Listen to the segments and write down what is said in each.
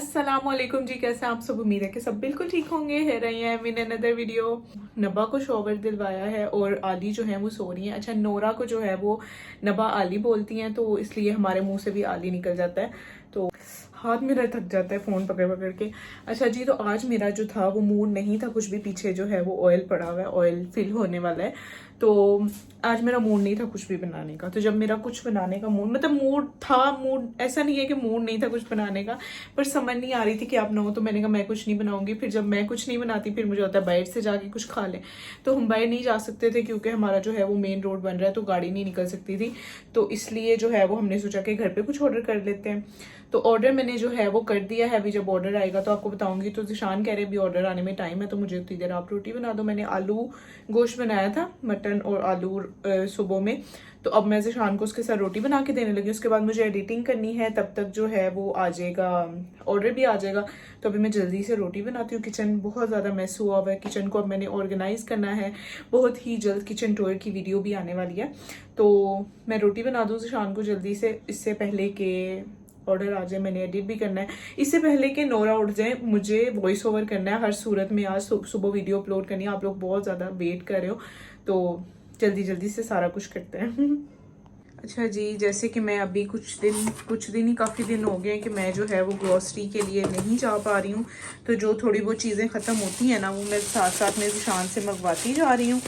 अस्सलामुअलैकुम जी, कैसे आप सब? उम्मीद है कि सब बिल्कुल ठीक होंगे। है रही हैं इन अनदर वीडियो। नबा को शोवर दिलवाया है और आली जो है वो सो रही है। अच्छा, नोरा को जो है वो नबा आली बोलती हैं, तो इसलिए हमारे मुंह से भी आली निकल जाता है। तो हाथ मेरा थक जाता है फ़ोन पकड़ पकड़ के। अच्छा जी, तो आज मेरा जो था वो मूड नहीं था कुछ भी। पीछे जो है वो ऑयल पड़ा हुआ है, ऑयल फिल होने वाला है। तो आज मेरा मूड नहीं था कुछ भी बनाने का। तो जब मेरा कुछ बनाने का मूड, मतलब मूड था, मूड ऐसा नहीं है कि मूड नहीं था कुछ बनाने का, पर समझ नहीं आ रही थी कि आप ना हो। तो मैंने कहा मैं कुछ नहीं बनाऊंगी। फिर जब मैं कुछ नहीं बनाती फिर मुझे होता है बाहर से जाके कुछ खा लें। तो हम बाहर नहीं जा सकते थे क्योंकि हमारा जो है वो मेन रोड बन रहा है, तो गाड़ी नहीं निकल सकती थी। तो इसलिए जो है वो हमने सोचा कि घर पे कुछ ऑर्डर कर लेते हैं। तो ऑर्डर मैंने जो है वो कर दिया है। अभी जब ऑर्डर आएगा तो आपको बताऊंगी। तो जिशान कह रहे अभी ऑर्डर आने में टाइम है, तो मुझे उतनी देर आप रोटी बना दो। मैंने आलू गोश्त बनाया था, मटन और आलू सुबह में। तो अब मैं जिशान को उसके साथ रोटी बना के देने लगी। उसके बाद मुझे एडिटिंग करनी है, तब तक जो है वो आ जाएगा, ऑर्डर भी आ जाएगा। तो अभी मैं जल्दी से रोटी बनाती हूँ। किचन बहुत ज़्यादा मैस हुआ हुआ है। किचन को अब मैंने ऑर्गेनाइज करना है। बहुत ही जल्द किचन टूर की वीडियो भी आने वाली है। तो मैं रोटी बना दूँ जिशान को जल्दी से, इससे पहले के ऑर्डर आ जाए। मैंने एडिट भी करना है इससे पहले कि नोरा उठ जाए। मुझे वॉइस ओवर करना है हर सूरत में। आज सुबह वीडियो अपलोड करनी है। आप लोग बहुत ज़्यादा वेट कर रहे हो, तो जल्दी जल्दी से सारा कुछ करते हैं। अच्छा जी, जैसे कि मैं अभी कुछ दिन ही काफ़ी दिन हो गए हैं कि मैं जो है वो ग्रॉसरी के लिए नहीं जा पा रही हूँ। तो जो थोड़ी बहुत चीज़ें ख़त्म होती हैं ना, वो मैं साथ साथ में शान से मंगवाती जा रही हूँ।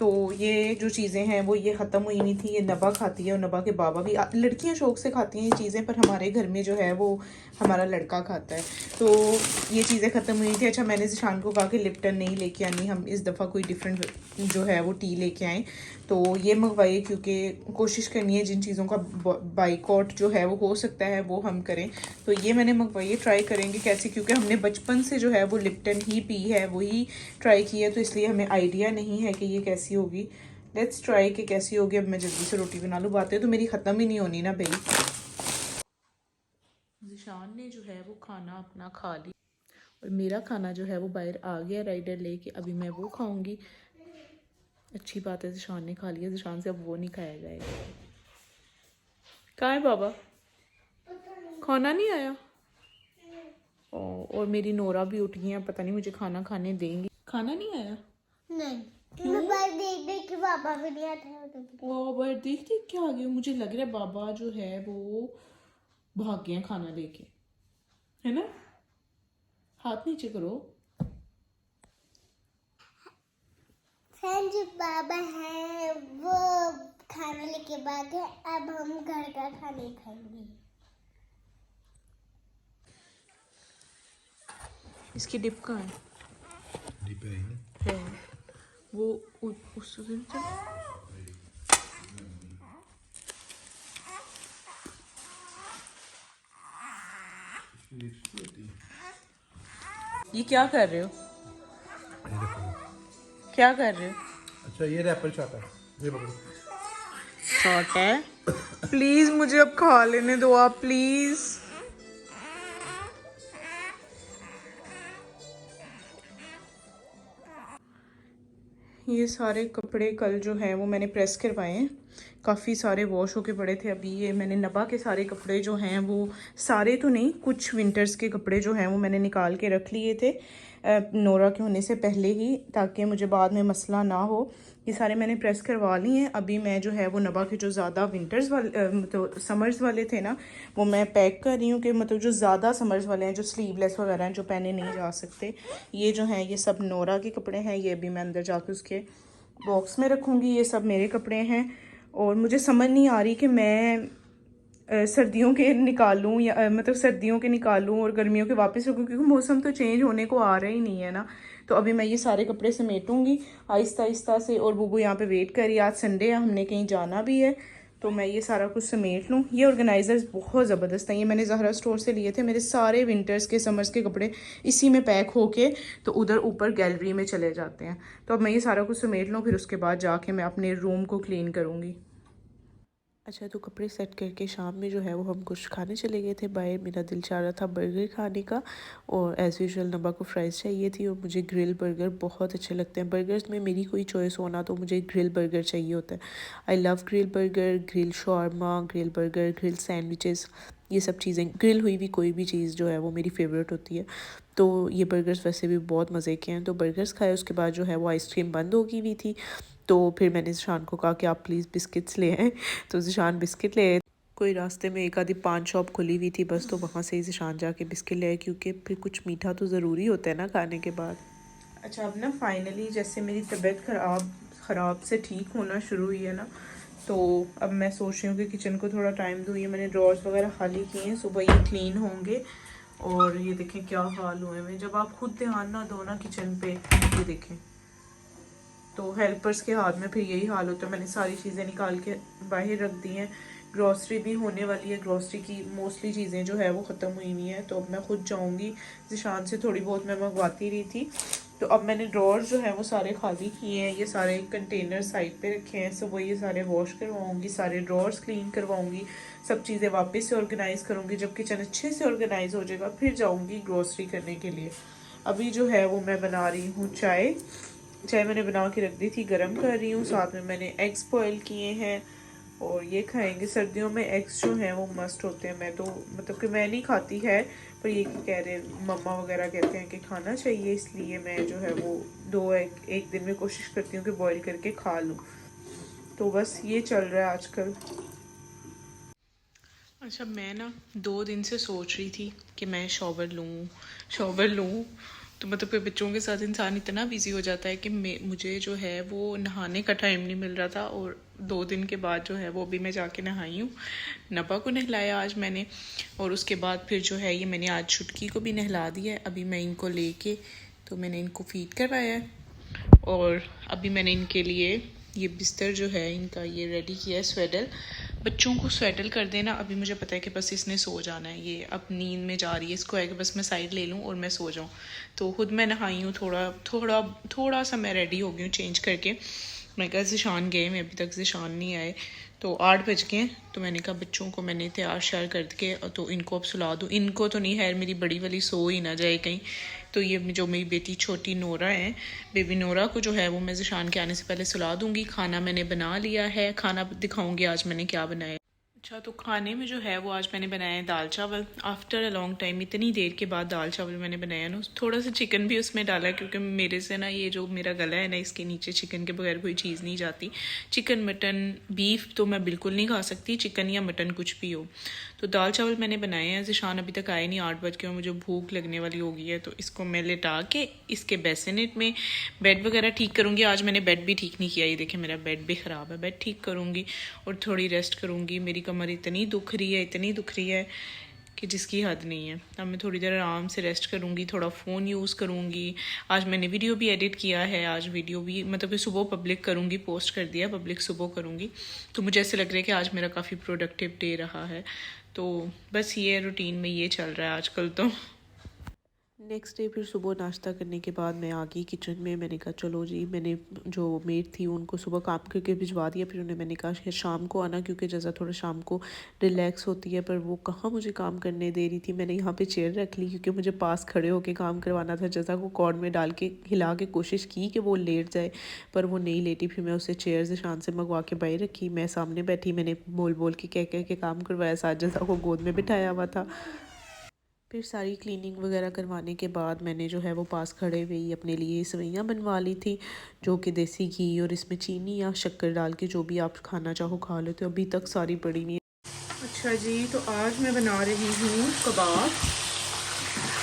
तो ये जो चीज़ें हैं वो ये ख़त्म हुई नहीं थी। ये नबा खाती है और नबा के बाबा भी, लड़कियां शौक से खाती हैं ये चीज़ें, पर हमारे घर में जो है वो हमारा लड़का खाता है। तो ये चीज़ें ख़त्म हुई थी। अच्छा, मैंने जिशान को कहा कि लिप्टन नहीं लेके आनी, हम इस दफ़ा कोई डिफरेंट जो है वो टी लेके आएँ। तो ये मंगवाइए, क्योंकि कोशिश करनी है जिन चीज़ों का बाइकआउट जो है वो हो सकता है वो हम करें। तो ये मैंने मंगवाइए, ट्राई करेंगे कैसे, क्योंकि हमने बचपन से जो है वो लिप्टन ही पी है, वही ट्राई की है। तो इसलिए हमें आइडिया नहीं है कि ये कैसी होगी। लेट्स ट्राई कि कैसी होगी। अब मैं जल्दी से रोटी बना लूँ, बातें तो मेरी ख़त्म ही नहीं होनी ना भाई। जिशान ने जो है वो खाना अपना खा लिया और मेरा खाना जो है वो बाहर आ गया राइडर लेके। अभी मैं वो खाऊंगी। अच्छी बात है, जिशान ने खा लिया। जिशान से अब वो नहीं खाया जाएगा। कहाँ है बाबा? खाना नहीं आया? और मेरी नोरा भी उठ गई है, पता नहीं मुझे खाना खाने देंगी। खाना नहीं आया? नहीं, क्यों? देख देख के पापा भी नहीं आते। वो बार देख देख के आ गए। मुझे लग रहा है बाबा जो है वो भाग गए हैं खाना लेके, है ना? हाथ नीचे करो। जो बाबा है वो खाना लेके भाग गए। अब हम घर का खाना खाएंगे। इसकी डिप कहाँ है? डिप है ना? है वो उस दिन ये क्या कर रहे हो? ये देखो। क्या कर रहे हो? अच्छा, ये रैपर चाहता है, ये पकड़ो। शॉर्ट है। प्लीज मुझे अब खा लेने दो आप, प्लीज। ये सारे कपड़े कल जो है वो मैंने प्रेस करवाए हैं। काफ़ी सारे वॉश होके पड़े थे। अभी ये मैंने नबा के सारे कपड़े जो हैं वो, सारे तो नहीं, कुछ विंटर्स के कपड़े जो हैं वो मैंने निकाल के रख लिए थे नोरा के होने से पहले ही, ताकि मुझे बाद में मसला ना हो। ये सारे मैंने प्रेस करवा लिए हैं। अभी मैं जो है वो नबा के जो ज़्यादा विंटर्स वाले मतलब समर्स वाले थे ना, वो मैं पैक कर रही हूँ। कि मतलब जो ज़्यादा समर्स वाले हैं, जो स्लीवलेस वगैरह हैं, जो पहने नहीं जा सकते, ये जो हैं ये सब नोरा के कपड़े हैं। ये भी मैं अंदर जाके उसके बॉक्स में रखूँगी। ये सब मेरे कपड़े हैं। और मुझे समझ नहीं आ रही कि मैं सर्दियों के निकालूं या मतलब सर्दियों के निकालूं और गर्मियों के वापस रखूं, क्योंकि मौसम तो चेंज होने को आ रहा ही नहीं है ना। तो अभी मैं ये सारे कपड़े समेटूंगी आहिस्ता आहिस्ता से। और बुबू यहाँ पे वेट करी, आज संडे है, हमने कहीं जाना भी है, तो मैं ये सारा कुछ समेट लूँ। ये ऑर्गेनाइजर्स बहुत ज़बरदस्त हैं। ये मैंने ज़हरा स्टोर से लिए थे। मेरे सारे विंटर्स के समर्स के कपड़े इसी में पैक होके तो उधर ऊपर गैलरी में चले जाते हैं। तो अब मैं ये सारा कुछ समेट लूँ, फिर उसके बाद जाके मैं अपने रूम को क्लीन करूँगी। अच्छा, तो कपड़े सेट करके शाम में जो है वो हम कुछ खाने चले गए थे बाहर। मेरा दिल चाह रहा था बर्गर खाने का, और एज़ यूजुअल नबा को फ्राइज़ चाहिए थी। और मुझे ग्रिल बर्गर बहुत अच्छे लगते हैं। बर्गर्स में मेरी कोई चॉइस होना तो मुझे ग्रिल बर्गर चाहिए होता है। I love grill burger, grill shawarma, grill burger, grill sandwiches. ये सब चीज़ें, ग्रिल हुई भी कोई भी चीज़ जो है वो मेरी फ़ेवरेट होती है। तो ये बर्गर्स वैसे भी बहुत मज़े के हैं। तो बर्गर्स खाए, उसके बाद जो है वो आइसक्रीम बंद हो गई हुई थी। तो फिर मैंने ज़िशान को कहा कि आप प्लीज़ बिस्किट्स ले आएँ। तो ज़िशान बिस्किट ले आए। कोई रास्ते में एक आधी पान शॉप खुली हुई थी बस, तो वहाँ से ही ज़िशान जाके बिस्किट ले आए, क्योंकि फिर कुछ मीठा तो ज़रूरी होता है ना खाने के बाद। अच्छा, अब ना फाइनली जैसे मेरी तबीयत ख़राब से ठीक होना शुरू हुई है ना, तो अब मैं सोच रही हूँ कि किचन को थोड़ा टाइम दूँ। ये मैंने ड्रॉर्स वगैरह खाली किए हैं, सुबह ये क्लीन होंगे। और ये देखें क्या हाल हुए हैं। जब आप खुद ध्यान ना दो ना किचन पे, ये देखें, तो हेल्पर्स के हाथ में फिर यही हाल होता है। मैंने सारी चीज़ें निकाल के बाहर रख दी हैं। ग्रॉसरी भी होने वाली है, ग्रॉसरी की मोस्टली चीज़ें जो है वो ख़त्म हुई हुई हैं। तो अब मैं खुद जाऊँगी, ज़िशान से थोड़ी बहुत मैं मंगवाती रही थी। तो अब मैंने ड्रॉर्स जो है वो सारे खाली किए हैं। ये सारे कंटेनर साइड पे रखे हैं, सब वो ये सारे वॉश करवाऊँगी, सारे ड्रॉर्स क्लीन करवाऊँगी, सब चीज़ें वापस से ऑर्गेनाइज़ करूँगी। जब किचन अच्छे से ऑर्गेनाइज़ हो जाएगा फिर जाऊँगी ग्रॉसरी करने के लिए। अभी जो है वो मैं बना रही हूँ चाय मैंने बना के रख दी थी, गरम कर रही हूँ। साथ में मैंने एग्स बॉयल किए हैं और ये खाएंगे। सर्दियों में एग्स जो हैं वो मस्ट होते हैं। मैं तो मतलब कि मैं नहीं खाती है, पर ये कह रहे मम्मा वगैरह कहते हैं कि खाना चाहिए, इसलिए मैं जो है वो एक दिन में कोशिश करती हूँ कि बॉयल करके खा लूँ। तो बस ये चल रहा है आजकल। अच्छा, मैं ना 2 दिन से सोच रही थी कि मैं शॉवर लूँ। तो मतलब कि बच्चों के साथ इंसान इतना बिजी हो जाता है कि मुझे जो है वो नहाने का टाइम नहीं मिल रहा था। और 2 दिन के बाद जो है वो अभी मैं जाके नहाई हूँ। नबा को नहलाया आज मैंने, और उसके बाद फिर जो है ये मैंने आज छुटकी को भी नहला दिया है। अभी मैं इनको लेके तो मैंने इनको फीड करवाया है, और अभी मैंने इनके लिए ये बिस्तर जो है इनका ये रेडी किया है। स्वेडल, बच्चों को स्वेडल कर देना। अभी मुझे पता है कि बस इसने सो जाना है, ये अब नींद में जा रही है, इसको है कि बस मैं साइड ले लूँ और मैं सो जाऊँ। तो खुद मैं नहाई हूँ, थोड़ा सा मैं रेडी हो गई हूँ चेंज करके। मैं कहा ज़िशान गए, मैं अभी तक ज़िशान नहीं आए। तो 8 बज गए। तो मैंने कहा बच्चों को मैंने तैयार श्यार कर के तो इनको अब सुला दूँ। इनको तो नहीं है, मेरी बड़ी वाली सो ही ना जाए कहीं। तो ये जो मेरी बेटी छोटी नोरा है, बेबी नोरा को जो है वो मैं ज़िशान के आने से पहले सुला दूँगी। खाना मैंने बना लिया है, खाना दिखाऊँगी आज मैंने क्या बनाया। अच्छा, तो खाने में जो है वो आज मैंने बनाया है दाल चावल। आफ्टर अ लॉन्ग टाइम, इतनी देर के बाद दाल चावल मैंने बनाया ना। थोड़ा सा चिकन भी उसमें डाला, क्योंकि मेरे से ना ये जो मेरा गला है ना, इसके नीचे चिकन के बगैर कोई चीज़ नहीं जाती। चिकन, मटन, बीफ तो मैं बिल्कुल नहीं खा सकती, चिकन या मटन कुछ भी हो। तो दाल चावल मैंने बनाए हैं। ज़िशान अभी तक आए नहीं, 8 बज के, मुझे भूख लगने वाली हो गई है। तो इसको मैं लेटा के इसके बेसिनेट में बेड वगैरह ठीक करूँगी। आज मैंने बेड भी ठीक नहीं किया, ये देखें मेरा बेड भी ख़राब है। बेड ठीक करूँगी और थोड़ी रेस्ट करूँगी। मेरी कमर इतनी दुख रही है कि जिसकी हद नहीं है। अब मैं थोड़ी देर आराम से रेस्ट करूँगी, थोड़ा फ़ोन यूज़ करूँगी। आज मैंने वीडियो भी एडिट किया है, आज वीडियो भी मतलब कि सुबह पब्लिक करूँगी, पोस्ट कर दिया, पब्लिक सुबह करूँगी। तो मुझे ऐसे लग रहा है कि आज मेरा काफ़ी प्रोडक्टिव डे रहा है। तो बस ये रूटीन में ये चल रहा है आजकल। तो नेक्स्ट डे फिर सुबह नाश्ता करने के बाद मैं आ गई किचन में। मैंने कहा चलो जी, मैंने जो मेड थी उनको सुबह काम करके भिजवा दिया। फिर उन्हें मैंने कहा शाम को आना, क्योंकि जैसा थोड़ा शाम को रिलैक्स होती है, पर वो कहाँ मुझे काम करने दे रही थी। मैंने यहाँ पे चेयर रख ली, क्योंकि मुझे पास खड़े होकर काम करवाना था। जैसा को कॉर्ड में डाल के हिला के कोशिश की कि वो लेट जाए, पर वो नहीं लेटी। फिर मैं उसे चेयर ज़िशान से मंगवा के बाहर रखी, मैं सामने बैठी, मैंने बोल के कह के काम करवाया। साथ जैसा को गोद में बिठाया हुआ था। फिर सारी क्लीनिंग वगैरह करवाने के बाद मैंने जो है वो पास खड़े हुए अपने लिए सेवइयाँ बनवा ली थी, जो कि देसी घी और इसमें चीनी या शक्कर डाल के जो भी आप खाना चाहो खा लेते हो। अभी तक सारी पड़ी हुई है। अच्छा जी, तो आज मैं बना रही हूँ कबाब।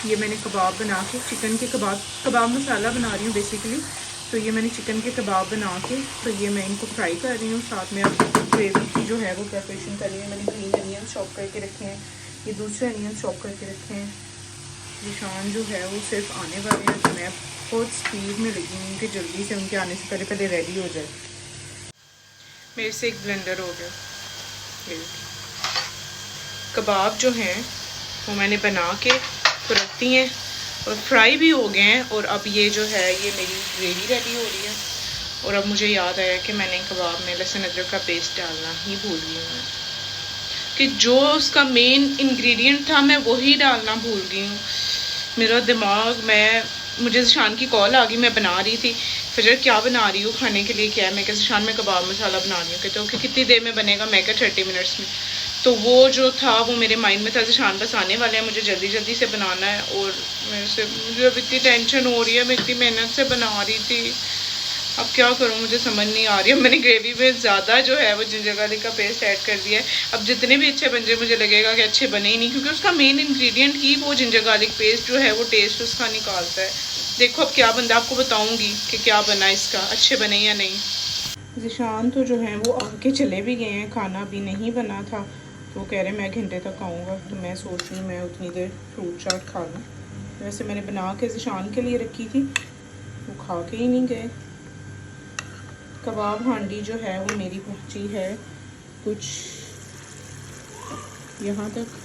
ये मैंने कबाब बना के, चिकन के कबाब मसाला बना रही हूँ बेसिकली। तो ये मैंने चिकन के कबाब बना के, तो ये मैं इनको फ्राई कर रही हूँ। साथ में अब ग्रेवी की जो है वो प्रिपरेशन कर रही हूँ। मैंने ग्रीन अनियन चॉप करके रखे हैं, ये दूसरे अनियन चॉप करके रखे हैं। ज़िशान जो है वो सिर्फ आने वाले हैं, तो मैं बहुत स्पीड में लगी हूँ कि जल्दी से उनके आने से पहले रेडी हो जाए। मेरे से एक ब्लेंडर हो गया। कबाब जो हैं वो मैंने बना के तो रख दिए हैं और फ्राई भी हो गए हैं। और अब ये जो है ये मेरी ग्रेवी रेडी हो रही है। और अब मुझे याद आया कि मैंने कबाब में लहसुन अदरक का पेस्ट डालना ही भूल गई हूँ, कि जो उसका मेन इंग्रेडिएंट था मैं वही डालना भूल गई हूँ। मेरा दिमाग, मुझे ज़िशान की कॉल आ गई, मैं बना रही थी। फिर क्या बना रही हूँ खाने के लिए, क्या है? मैं कहा ज़िशान मैं कबाब मसाला बना रही हूँ। कहते ओके कितनी देर में बनेगा? मैं कहा 30 मिनट्स में। तो वो जो था वो मेरे माइंड में था ज़िशान बस आने वाले हैं, मुझे जल्दी जल्दी से बनाना है। और मुझे अब इतनी टेंशन हो रही है, मैं इतनी मेहनत से बना रही थी, अब क्या करूँ मुझे समझ नहीं आ रही है। मैंने ग्रेवी में ज़्यादा जो है वो जिंजर गार्लिक का पेस्ट ऐड कर दिया है। अब जितने भी अच्छे बन जाए मुझे लगेगा कि अच्छे बने ही नहीं, क्योंकि उसका मेन इंग्रेडिएंट ही वो जिंजर गार्लिक पेस्ट जो है वो टेस्ट उसका निकालता है। देखो अब क्या बनता है, आपको बताऊँगी कि क्या बना इसका, अच्छे बने या नहीं। ज़िशान तो जो है वो आके चले भी गए हैं, खाना अभी नहीं बना था, तो वो कह रहे मैं घंटे तक आऊँगा। तो मैं सोच रही हूँ मैं उतनी देर फ्रूट चाट खा लूँ। वैसे मैंने बना के ज़िशान के लिए रखी थी, वो खा के ही नहीं गए। कबाब हांडी जो है वो मेरी पहुंची है कुछ यहाँ तक।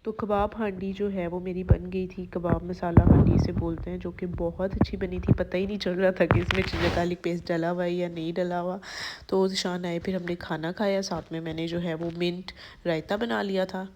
तो कबाब हांडी जो है वो मेरी बन गई थी। कबाब मसाला हांडी से बोलते हैं, जो कि बहुत अच्छी बनी थी। पता ही नहीं चल रहा था कि इसमें जिंजर गार्लिक पेस्ट डला हुआ है या नहीं डला हुआ। तो ज़िशान आए, फिर हमने खाना खाया, साथ में मैंने जो है वो मिंट रायता बना लिया था।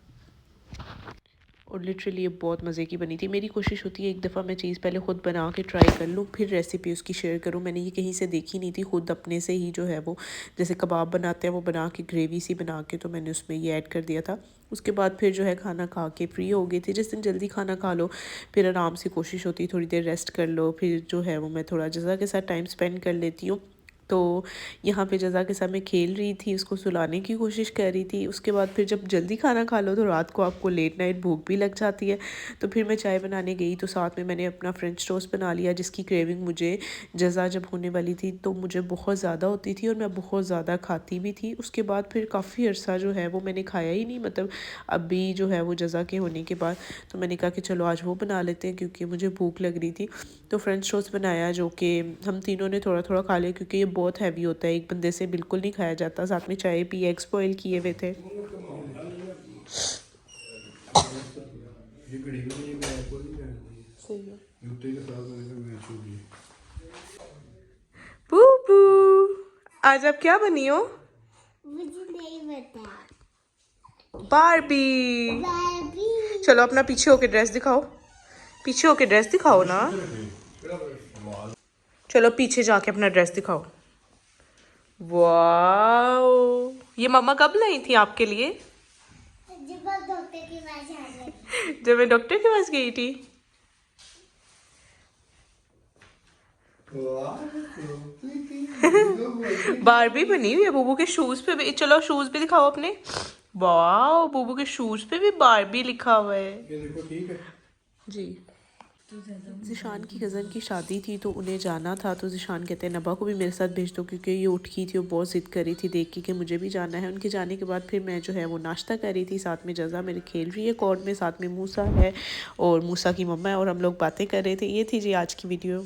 और लिटरली ये बहुत मज़े की बनी थी। मेरी कोशिश होती है एक दफ़ा मैं चीज़ पहले ख़ुद बना के ट्राई कर लूँ, फिर रेसिपी उसकी शेयर करूँ। मैंने ये कहीं से देखी नहीं थी, ख़ुद अपने से ही जो है वो जैसे कबाब बनाते हैं वो बना के ग्रेवी सी बना के, तो मैंने उसमें ये ऐड कर दिया था। उसके बाद फिर जो है खाना खा के फ्री हो गई थी। जिस दिन जल्दी खाना खा लो फिर आराम से कोशिश होती है थोड़ी देर रेस्ट कर लो, फिर जो है वो मैं थोड़ा जज़ा के साथ टाइम स्पेंड कर लेती हूँ। तो यहाँ पे जज़ा के साथ मैं खेल रही थी, उसको सुलाने की कोशिश कर रही थी। उसके बाद फिर जब जल्दी खाना खा लो तो रात को आपको लेट नाइट भूख भी लग जाती है। तो फिर मैं चाय बनाने गई, तो साथ में मैंने अपना फ्रेंच टोस्ट बना लिया, जिसकी क्रेविंग मुझे जज़ा जब होने वाली थी तो मुझे बहुत ज़्यादा होती थी और मैं बहुत ज़्यादा खाती भी थी। उसके बाद फिर काफ़ी अर्सा जो है वो मैंने खाया ही नहीं, मतलब अभी जो है वो जज़ा के होने के बाद। तो मैंने कहा कि चलो आज वो बना लेते हैं, क्योंकि मुझे भूख लग रही थी। तो फ्रेंच टोस्ट बनाया, जो कि हम तीनों ने थोड़ा थोड़ा खा लिया, क्योंकि ये बहुत हैवी होता है, एक बंदे से बिल्कुल नहीं खाया जाता। साथ में चाय पी, एग्स बॉयल किए हुए थे। बूबू आज आप क्या बनी हो? मुझे नहीं पता। बारबी। बारबी। चलो अपना पीछे होके ड्रेस दिखाओ, पीछे होके ड्रेस दिखाओ ना। चलो पीछे जाके अपना ड्रेस दिखाओ। वाओ, ये मम्मा कब लाई थी आपके लिए? जब आप डॉक्टर के पास जाने। जब मैं डॉक्टर के पास गई थी। बारबी बनी हुई है बूबू के शूज पे भी। चलो शूज भी दिखाओ अपने। वाओ, बूबू के शूज पे भी बारबी लिखा हुआ है। ये देखो, ठीक है जी। ज़िशान की कज़न की शादी थी तो उन्हें जाना था, तो ज़िशान कहते हैं नबा को भी मेरे साथ भेज दो, क्योंकि ये उठ गई थी, वो बहुत ज़िद कर रही थी देख के कि मुझे भी जाना है। उनके जाने के बाद फिर मैं जो है वो नाश्ता कर रही थी, साथ में जज़ा मेरे खेल रही है कोर्ट में, साथ में मूसा है और मूसा की मम्मा है, और हम लोग बातें कर रहे थे। ये थी जी आज की वीडियो।